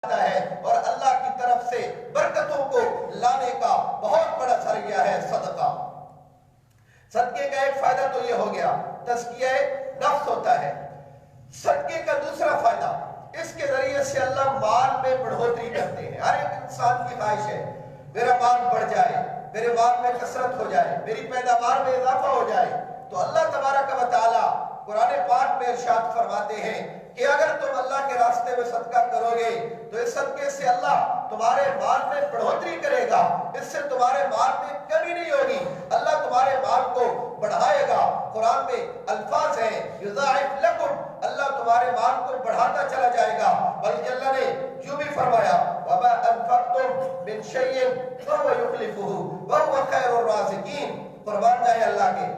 ہے اور اللہ کی طرف سے برکتوں کو لانے کا بہت بڑا ذریعہ ہے صدقہ۔ صدقے کا ایک فائدہ تو یہ ہو گیا، تزکیہ نفس ہوتا ہے۔ صدقے کا دوسرا فائدہ، اس کے ذریعے سے اللہ مال میں بڑھوتری کرتے ہیں۔ ہر ایک انسان کی خواہش ہے میرا مال بڑھ جائے، میرے مال میں کثرت ہو جائے، میری پیداوار میں اضافہ ہو جائے۔ تو اللہ تبارک و تعالی قرآن پاک میں ارشاد فرماتے ہیں کہ اگر تم اللہ کے راستے میں صدقہ کرو گے تو اس صدقے سے اللہ تمہارے مال میں بڑھوتری کرے گا، اس سے تمہارے مال میں کمی نہیں ہوگی، اللہ تمہارے مال کو بڑھائے گا۔ قرآن میں الفاظ ہیں یضاعف لکم، اللہ تمہارے مال کو بڑھاتا چلا جائے گا۔ بلکہ اللہ نے یوں بھی فرمایا وما انفقتم من شیء فهو یخلفہ وهو خیر الرازقین۔ قربان جائے اللہ کے،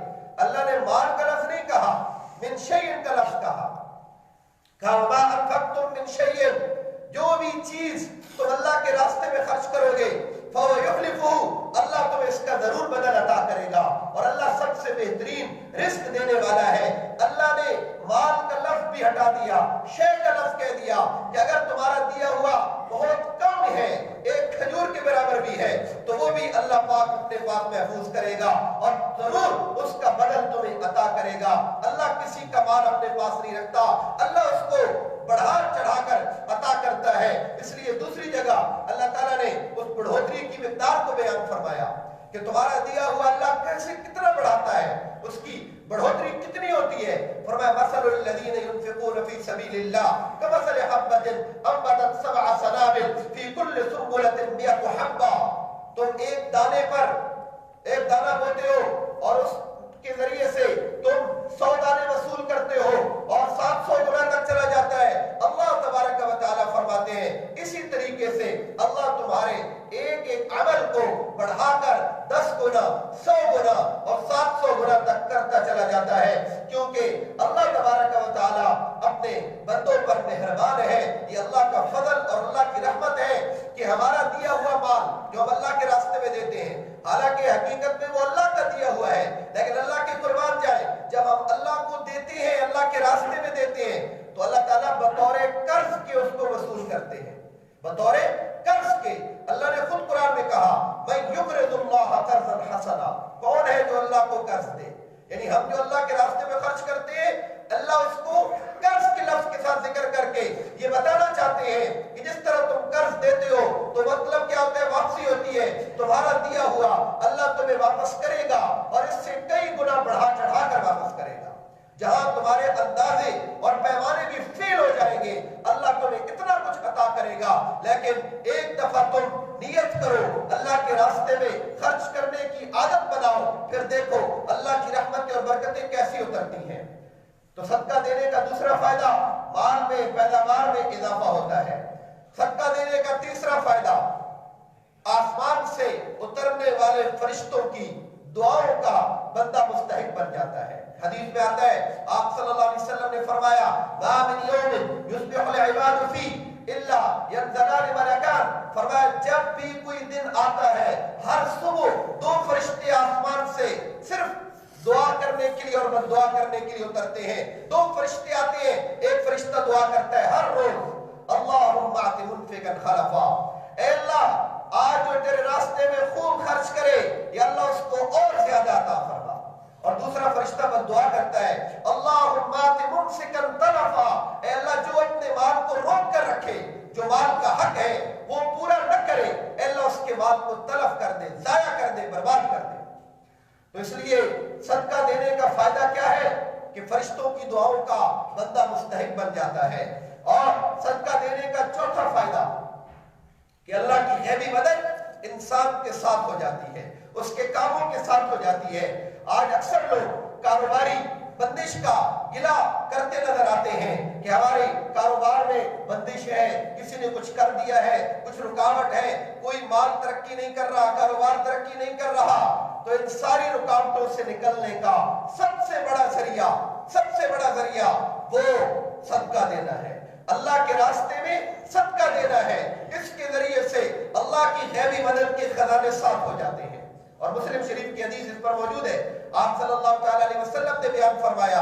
اللہ نے مال کا لفظ نہیں کہا، من شیء کا لفظ کہا۔ وما انفقتم من شیء، جو بھی چیز تم اللہ کے راستے میں خرچ کرو گے فهو یخلفہ، اللہ تمہیں اس کا ضرور بدل عطا کرے گا، اور اللہ سب سے بہترین رزق دینے والا ہے۔ اللہ نے مال کا لفظ بھی ہٹا دیا، شے کا لفظ کہہ دیا کہ اگر تمہارا دیا ہوا بہت کم ہے، ایک کھجور کے برابر بھی ہے، تو وہ بھی اللہ پاک اپنے پاس محفوظ کرے گا اور ضرور اس کا بدل تمہیں عطا کرے گا۔ اللہ کسی کا مال اپنے پاس نہیں رکھتا، اللہ اس کو بڑھا چڑھا کر عطا کرتا ہے۔ اس لیے دوسری جگہ اللہ تعالیٰ نے اس بڑھوتری کی مقدار کو بیان فرمایا کہ تمہارا دیا ہوا اللہ کیسے کتنا بڑھاتا ہے، اس کی بڑھوتری کتنی ہوتی ہے۔ فرمایا مثل الذین ينفقون فی سبیل اللہ کمثل حبۃ انبتت سبع سنابل فی کل سنبلۃ مئۃ حبۃ۔ تم ایک دانے پر ایک دانہ بوتے ہو اور اس کے ذریعے سے تم 100 دانے وصول کرتے ہو اور 700 گنا تک چلا جاتا ہے۔ اللہ تبارک و تعالیٰ فرماتے ہیں اسی طریقے سے اللہ تمہارے ایک ایک عمل کو بڑھا کر 10 گنا، 100 گنا اور 700 گنا تک کرتا چلا جاتا ہے، کیونکہ اللہ تبارک و تعالیٰ اپنے بندوں پر مہربان ہے۔ یہ اللہ کا فضل اور اللہ کی رحمت ہے کہ ہمارا دیا ہوا مال جو ہم اللہ کے راستے میں دیتے ہیں، حالانکہ حقیقت میں وہ اللہ کا دیا ہوا ہے، لیکن اللہ کے قربان جائے جب ہم اللہ کو دیتے ہیں، اللہ کے راستے میں دیتے ہیں، تو اللہ تعالیٰ بطور قرض کے اس کو وصول کرتے ہیں، بطور قرض کے۔ اللہ نے خود قرآن میں کہا من یقرض اللہ قرضا حسنا، کون ہے جو اللہ کو قرض دے؟ یعنی ہم جو اللہ کے راستے میں خرچ کرتے ہیں، اللہ اس کو قرض کے لفظ کے ساتھ ذکر کر کے یہ بتانا چاہتے ہیں کہ جس طرح تم قرض دیتے ہو تو مطلب کیا ہوتا ہے؟ واپسی ہوتی ہے، تمہارا دیا ہوا اللہ تمہیں واپس کرے گا اور اس سے کئی گنا بڑھا چڑھا کر واپس کرے گا۔ جہاں تمہارے اندازے اور پیمانے بھی فیل ہو جائیں گے، اللہ تمہیں اتنا کچھ عطا کرے گا۔ لیکن ایک دفعہ تم نیت کرو، اللہ کے راستے میں خرچ کرنے کی عادت بناؤ، پھر دیکھو اللہ کی رحمتیں اور برکتیں کیسی اترتی ہیں۔ تو صدقہ دینے کا دوسرا فائدہ مال میں پیداوار میں اضافہ ہوتا ہے۔ صدقہ دینے کا تیسرا فائدہ آسمان سے اترنے والے فرشتوں کی دعاؤں کا بندہ مستحق بن جاتا ہے۔ حدیث میں آتا ہے آپ صلی اللہ علیہ وسلم نے فرمایا ما من یوم یصبح العباد فیہ الا ینزلان ملکان، فرمایا جب بھی کوئی دن آتا ہے ہر صبح 2 فرشتے آسمان سے صرف دعا کرنے کے لیے اور بد دعا کرنے کے لیے اترتے ہیں۔ 2 فرشتے آتے ہیں، ایک فرشتہ دعا کرتا ہے ہر روز اللہم آت منفقا خلفا، اے اللہ آج جو تیرے راستے میں خوب خرچ کرے یا اللہ اس کو اور زیادہ عطا فرما۔ اور دوسرا فرشتہ بد دعا کرتا ہے اللہم آت ممسکا تلفا، اے اللہ جو اپنے مال کو روک کر رکھے، جو مال کا حق ہے وہ پورا نہ کرے، اے اللہ اس کے مال کو تلف کر دے، ضائع کر دے، برباد کر دے۔ تو اس لیے صدقہ دینے کا فائدہ کیا ہے کہ فرشتوں کی دعاؤں کا بندہ مستحق بن جاتا ہے۔ اور صدقہ دینے کا چوتھا فائدہ کہ اللہ کی غیبی مدد انسان کے ساتھ ہو جاتی ہے، اس کے کاموں کے ساتھ ہو جاتی ہے۔ آج اکثر لوگ کاروباری بندش کا گلہ کرتے نظر آتے ہیں کہ ہمارے کاروبار میں بندش ہے، کسی نے کچھ کر دیا ہے، کچھ رکاوٹ ہے، کوئی مال ترقی نہیں کر رہا، کاروبار ترقی نہیں کر رہا۔ تو ان ساری رکاوٹوں سے نکلنے کا سب سے بڑا ذریعہ وہ صدقہ دینا ہے، اللہ کے راستے میں صدقہ دینا ہے۔ اس کے ذریعے سے اللہ کی غیبی مدد کے خزانے صاف ہو جاتے ہیں۔ اور مسلم شریف کی حدیث اس پر موجود ہے، آپ صلی اللہ تعالی علیہ وسلم نے بیان فرمایا